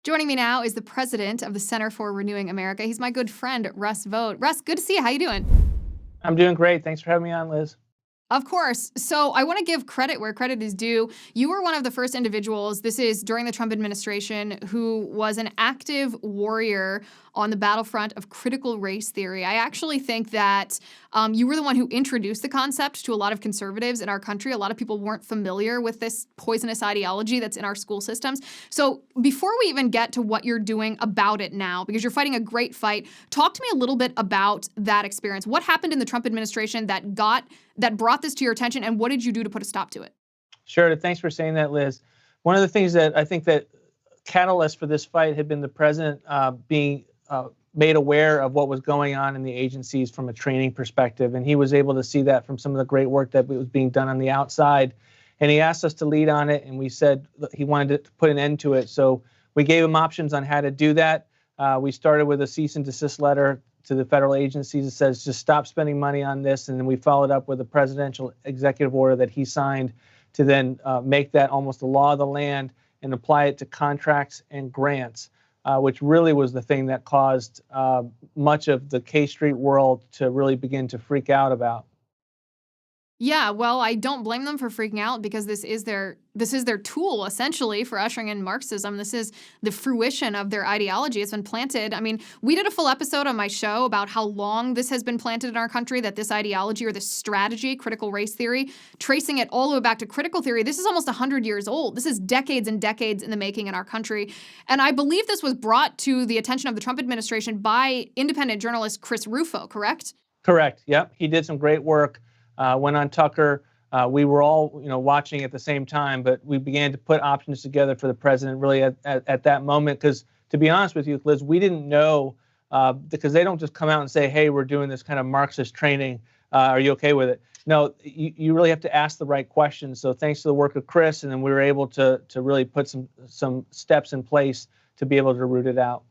Joining me now is the president of the Center for Renewing America. He's my good friend, Russ Vought. Russ, good to see you. How you doing? I'm doing great. Thanks for having me on, Liz. Of course. So I want to give credit where credit is due. You were one of the first individuals, this is during the Trump administration, who was an active warrior on the battlefront of critical race theory. I actually think that you were the one who introduced the concept to a lot of conservatives in our country. A lot of people weren't familiar with this poisonous ideology that's in our school systems. So before we even get to what you're doing about it now, because you're fighting a great fight, talk to me a little bit about that experience. What happened in the Trump administration that brought this to your attention, and what did you do to put a stop to it? Sure. Thanks for saying that, Liz. One of the things that I think that catalyst for this fight had been the president being made aware of what was going on in the agencies from a training perspective. And he was able to see that from some of the great work that was being done on the outside. And he asked us to lead on it. And we said he wanted to put an end to it. So we gave him options on how to do that. We started with a cease and desist letter to the federal agencies that says just stop spending money on this. And then we followed up with a presidential executive order that he signed to then make that almost the law of the land and apply it to contracts and grants, which really was the thing that caused much of the K Street world to really begin to freak out about. Yeah, well, I don't blame them for freaking out because this is their tool essentially for ushering in Marxism. This is the fruition of their ideology. It's been planted. I mean, we did a full episode on my show about how long this has been planted in our country, that this ideology or this strategy, critical race theory, tracing it all the way back to critical theory. This is almost 100 years old. This is decades and decades in the making in our country. And I believe this was brought to the attention of the Trump administration by independent journalist Chris Rufo, correct? Correct. Yep. He did some great work. Went on Tucker. We were all, watching at the same time, but we began to put options together for the president really at that moment. Because to be honest with you, Liz, we didn't know because they don't just come out and say, hey, we're doing this kind of Marxist training. Are you okay with it? No, you really have to ask the right questions. So thanks to the work of Chris, and then we were able to really put some steps in place to be able to root it out.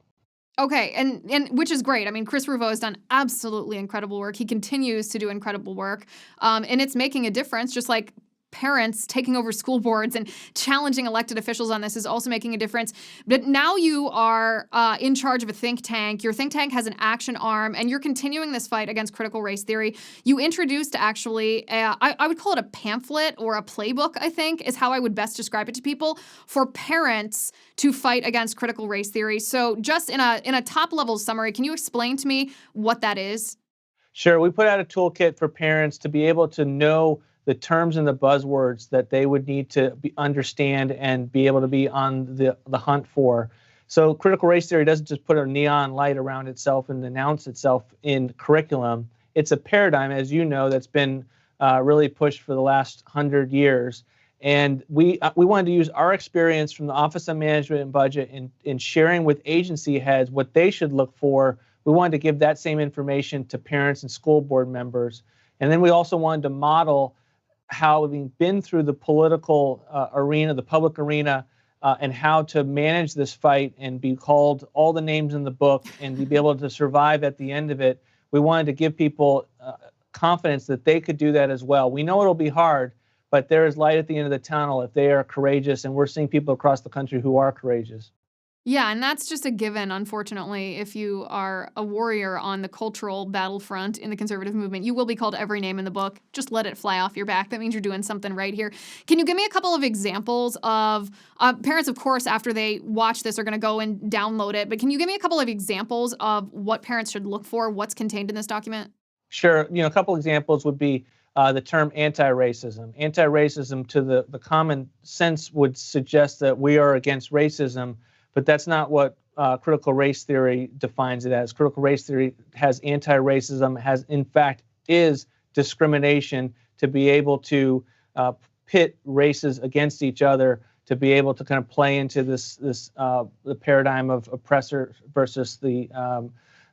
Okay, and which is great. I mean, Chris Rufo has done absolutely incredible work. He continues to do incredible work, and it's making a difference, just like parents taking over school boards and challenging elected officials on this is also making a difference. But now you are in charge of a think tank. Your think tank has an action arm, and you're continuing this fight against critical race theory. You introduced actually, I would call it a pamphlet or a playbook, I think, is how I would best describe it to people, for parents to fight against critical race theory. So just in a top-level summary, can you explain to me what that is? Sure. We put out a toolkit for parents to be able to know the terms and the buzzwords that they would need to understand and be able to be on the hunt for. So critical race theory doesn't just put a neon light around itself and announce itself in curriculum. It's a paradigm, as you know, that's been really pushed for the last 100 years. And we wanted to use our experience from the Office of Management and Budget in sharing with agency heads what they should look for. We wanted to give that same information to parents and school board members. And then we also wanted to model how, having been through the political arena, the public arena, and how to manage this fight and be called all the names in the book and to be able to survive at the end of it. We wanted to give people confidence that they could do that as well. We know it'll be hard, but there is light at the end of the tunnel if they are courageous, and we're seeing people across the country who are courageous. Yeah, and that's just a given, unfortunately. If you are a warrior on the cultural battlefront in the conservative movement, you will be called every name in the book. Just let it fly off your back. That means you're doing something right here. Can you give me a couple of examples of parents, of course, after they watch this, are going to go and download it. But can you give me a couple of examples of what parents should look for, what's contained in this document? Sure. A couple examples would be the term anti-racism. Anti-racism, to the common sense, would suggest that we are against racism. But that's not what critical race theory defines it as. Critical race theory has anti-racism, in fact, is discrimination, to be able to pit races against each other, to be able to kind of play into the paradigm of oppressor versus the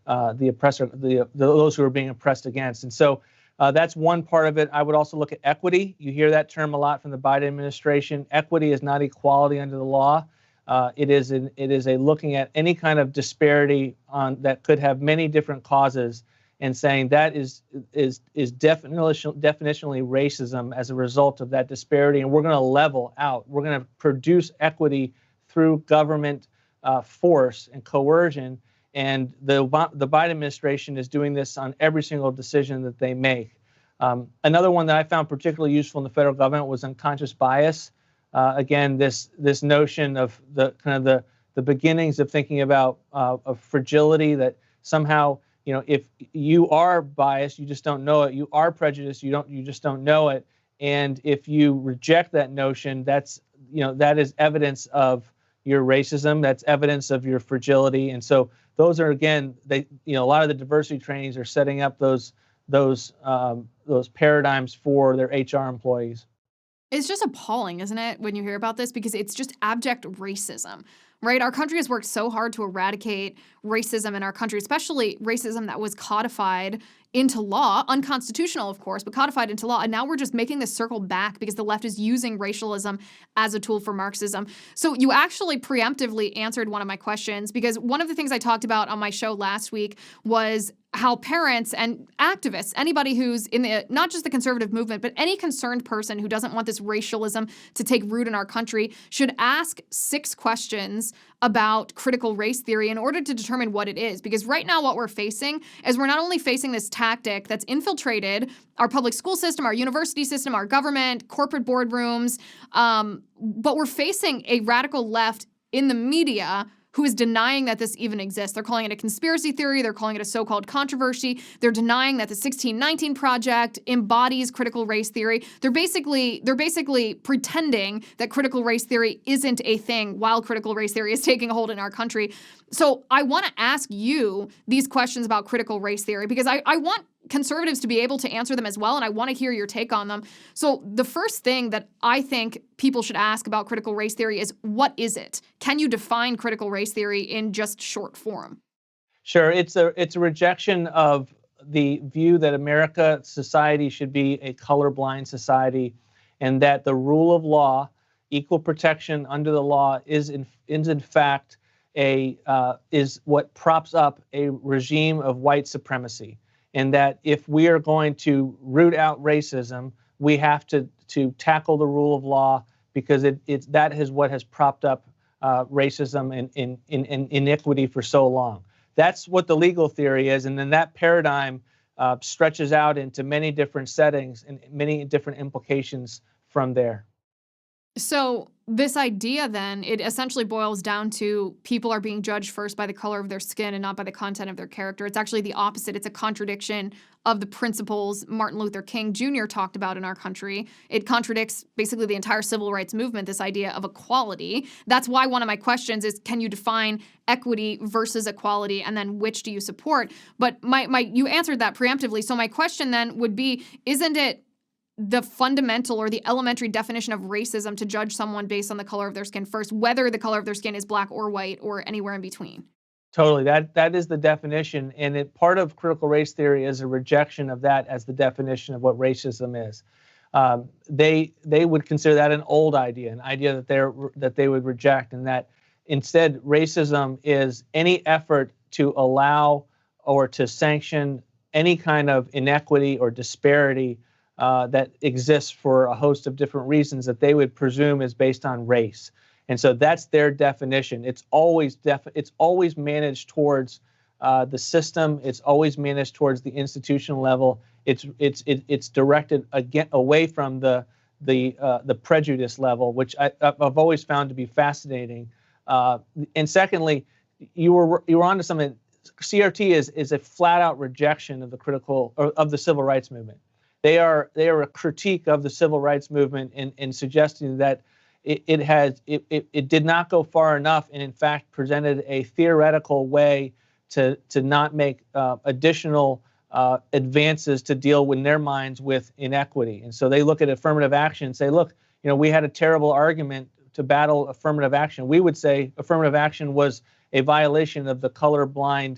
oppressor, those who are being oppressed against. And so that's one part of it. I would also look at equity. You hear that term a lot from the Biden administration. Equity is not equality under the law. It is a looking at any kind of disparity that could have many different causes, and saying that is definitionally racism as a result of that disparity, and we're going to level out. We're going to produce equity through government force and coercion. And the Biden administration is doing this on every single decision that they make. Another one that I found particularly useful in the federal government was unconscious bias. Again, this notion of the kind of the beginnings of thinking about of fragility, that somehow, if you are biased, you just don't know it. You are prejudiced, you just don't know it. And if you reject that notion, that is evidence of your racism. That's evidence of your fragility. And so those are, again, a lot of the diversity trainings are setting up those paradigms for their HR employees. It's just appalling, isn't it, when you hear about this? Because it's just abject racism, right? Our country has worked so hard to eradicate racism in our country, especially racism that was codified into law, unconstitutional, of course, but codified into law. And now we're just making this circle back because the left is using racialism as a tool for Marxism. So you actually preemptively answered one of my questions, because one of the things I talked about on my show last week was how parents and activists, anybody who's in the, not just the conservative movement, but any concerned person who doesn't want this racialism to take root in our country, should ask 6 questions about critical race theory in order to determine what it is. Because right now what we're facing is we're not only facing this tactic that's infiltrated our public school system, our university system, our government, corporate boardrooms, but we're facing a radical left in the media who is denying that this even exists. They're calling it a conspiracy theory. They're calling it a so-called controversy. They're denying that the 1619 Project embodies critical race theory. They're basically pretending that critical race theory isn't a thing while critical race theory is taking a hold in our country. So I want to ask you these questions about critical race theory because I want conservatives to be able to answer them as well, and I want to hear your take on them. So the first thing that I think people should ask about critical race theory is, what is it? Can you define critical race theory in just short form? Sure. It's a rejection of the view that America society should be a colorblind society, and that the rule of law, equal protection under the law, is in fact is what props up a regime of white supremacy. And that if we are going to root out racism, we have to tackle the rule of law, because that is what has propped up racism and inequity for so long. That's what the legal theory is, and then that paradigm stretches out into many different settings and many different implications from there. So this idea then, it essentially boils down to people are being judged first by the color of their skin and not by the content of their character. It's actually the opposite. It's a contradiction of the principles Martin Luther King Jr. talked about in our country. It contradicts basically the entire civil rights movement, this idea of equality. That's why one of my questions is, can you define equity versus equality, and then which do you support? But you answered that preemptively. So my question then would be, isn't it the fundamental or the elementary definition of racism to judge someone based on the color of their skin first, whether the color of their skin is black or white or anywhere in between? Totally. That is the definition. And part of critical race theory is a rejection of that as the definition of what racism is. They would consider that an old idea, an idea that they would reject, and that instead racism is any effort to allow or to sanction any kind of inequity or disparity that exists for a host of different reasons that they would presume is based on race. And so that's their definition. It's always managed towards the system. It's always managed towards the institutional level. It's directed away from the prejudice level, which I've always found to be fascinating. And secondly, you were onto something. CRT is a flat out rejection of the civil rights movement. They are a critique of the civil rights movement in suggesting that it did not go far enough, and in fact presented a theoretical way to not make additional advances to deal in their minds with inequity. And so they look at affirmative action and say, look, we had a terrible argument to battle affirmative action. We would say affirmative action was a violation of the colorblind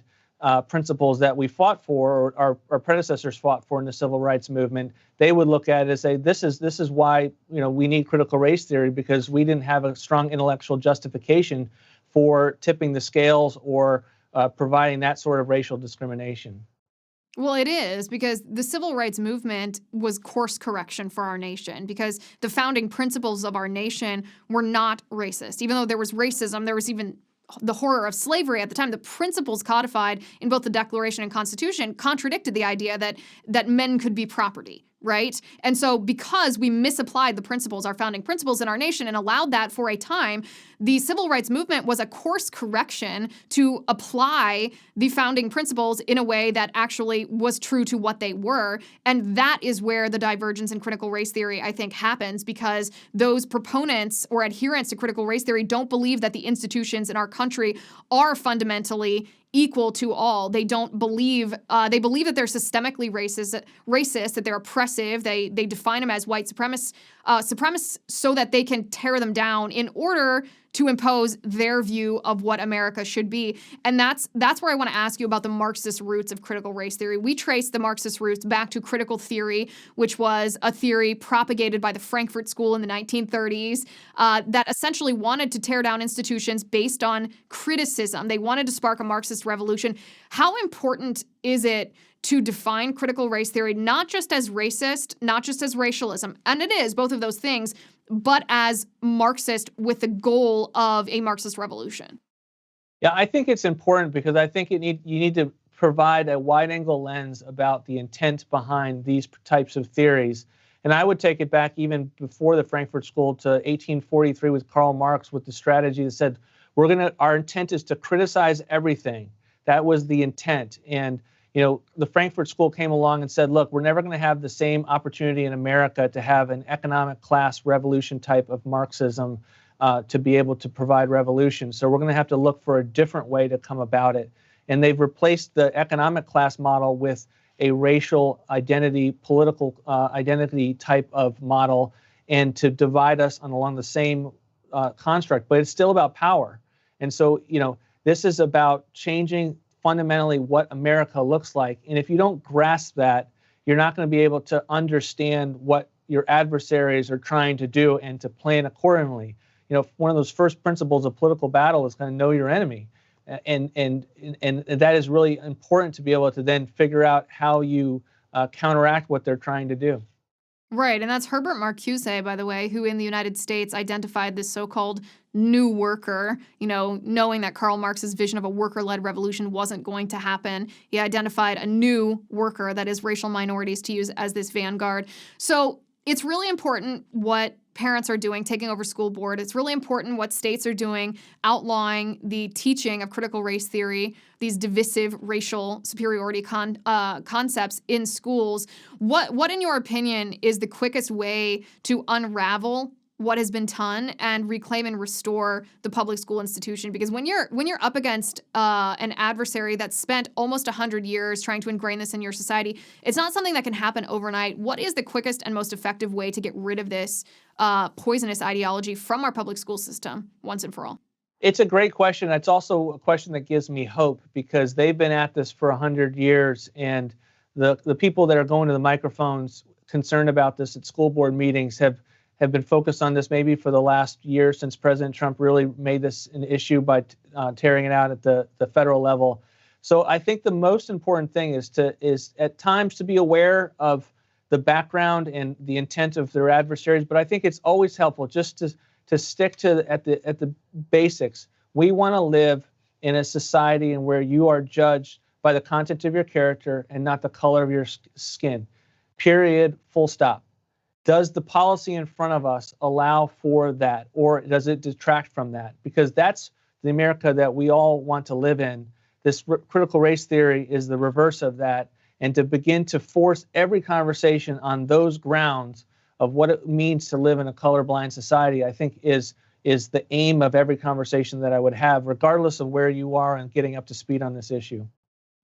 principles that we fought for, or our predecessors fought for in the civil rights movement. They would look at it and say, this is why we need critical race theory, because we didn't have a strong intellectual justification for tipping the scales or providing that sort of racial discrimination. Well, it is, because the civil rights movement was course correction for our nation, because the founding principles of our nation were not racist. Even though there was racism, there was even the horror of slavery at the time, the principles codified in both the Declaration and Constitution contradicted the idea that men could be property, right? And so because we misapplied the principles, our founding principles in our nation, and allowed that for a time, the civil rights movement was a course correction to apply the founding principles in a way that actually was true to what they were. And that is where the divergence in critical race theory, I think, happens, because those proponents or adherents to critical race theory don't believe that the institutions in our country are fundamentally equal to all. They don't believe, they believe that they're systemically racist, that they're oppressive. They define them as white supremacists so that they can tear them down in order to impose their view of what America should be. And that's where I want to ask you about the Marxist roots of critical race theory. We trace the Marxist roots back to critical theory, which was a theory propagated by the Frankfurt School in the 1930s that essentially wanted to tear down institutions based on criticism. They wanted to spark a Marxist revolution. How important is it to define critical race theory not just as racist, not just as racialism, and it is both of those things, but as Marxist with the goal of a Marxist revolution? Yeah, I think it's important because I think you need to provide a wide-angle lens about the intent behind these types of theories. And I would take it back even before the Frankfurt School to 1843 with Karl Marx, with the strategy that said, our intent is to criticize everything. That was the intent. And the Frankfurt School came along and said, look, we're never going to have the same opportunity in America to have an economic class revolution type of Marxism to be able to provide revolution. So we're going to have to look for a different way to come about it. And they've replaced the economic class model with a racial identity, political identity type of model, and to divide us along the same construct. But it's still about power. And so, this is about changing fundamentally what America looks like. And if you don't grasp that, you're not going to be able to understand what your adversaries are trying to do and to plan accordingly. One of those first principles of political battle is going to know your enemy. And that is really important to be able to then figure out how you counteract what they're trying to do. Right, and that's Herbert Marcuse, by the way, who in the United States identified this so-called new worker, knowing that Karl Marx's vision of a worker-led revolution wasn't going to happen. He identified a new worker, that is racial minorities, to use as this vanguard. So it's really important what parents are doing, taking over school board. It's really important what states are doing, outlawing the teaching of critical race theory, these divisive racial superiority concepts in schools. What, in your opinion, is the quickest way to unravel what has been done and reclaim and restore the public school institution? Because when you're up against an adversary that's spent almost 100 years trying to ingrain this in your society, it's not something that can happen overnight. What is the quickest and most effective way to get rid of this poisonous ideology from our public school system once and for all? It's a great question. It's also a question that gives me hope, because they've been at this for 100 years, and the people that are going to the microphones concerned about this at school board meetings have been focused on this maybe for the last year, since President Trump really made this an issue by tearing it out at the federal level. So I think the most important thing is at times to be aware of the background and the intent of their adversaries. But I think it's always helpful just to stick to at the basics. We want to live in a society in where you are judged by the content of your character and not the color of your skin. Period. Full stop. Does the policy in front of us allow for that, or does it detract from that? Because that's the America that we all want to live in. This critical race theory is the reverse of that. And to begin to force every conversation on those grounds of what it means to live in a colorblind society, I think is the aim of every conversation that I would have, regardless of where you are and getting up to speed on this issue.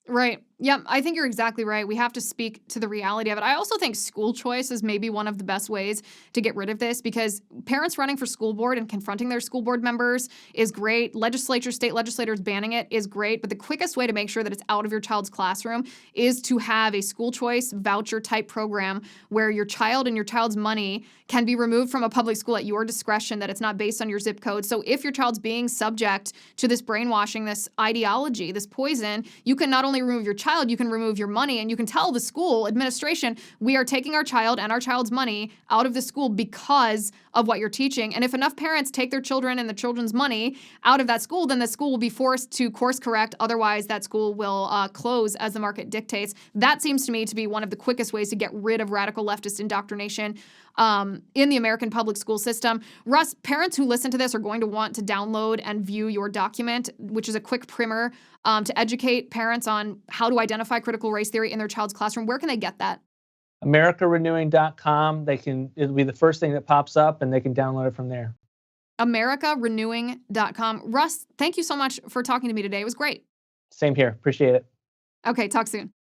Right. Yeah, I think you're exactly right. We have to speak to the reality of it. I also think school choice is maybe one of the best ways to get rid of this, because parents running for school board and confronting their school board members is great. State legislators banning it is great. But the quickest way to make sure that it's out of your child's classroom is to have a school choice voucher type program where your child and your child's money can be removed from a public school at your discretion, that it's not based on your zip code. So if your child's being subject to this brainwashing, this ideology, this poison, you can not only remove your child, you can remove your money and you can tell the school administration, we are taking our child and our child's money out of the school because of what you're teaching. And if enough parents take their children and the children's money out of that school, then the school will be forced to course correct. Otherwise, that school will close as the market dictates. That seems to me to be one of the quickest ways to get rid of radical leftist indoctrination in the American public school system. Russ, parents who listen to this are going to want to download and view your document, which is a quick primer to educate parents on how to identify critical race theory in their child's classroom. Where can they get that? AmericaRenewing.com. It'll be the first thing that pops up, and they can download it from there. AmericaRenewing.com. Russ, thank you so much for talking to me today. It was great. Same here. Appreciate it. Okay, talk soon.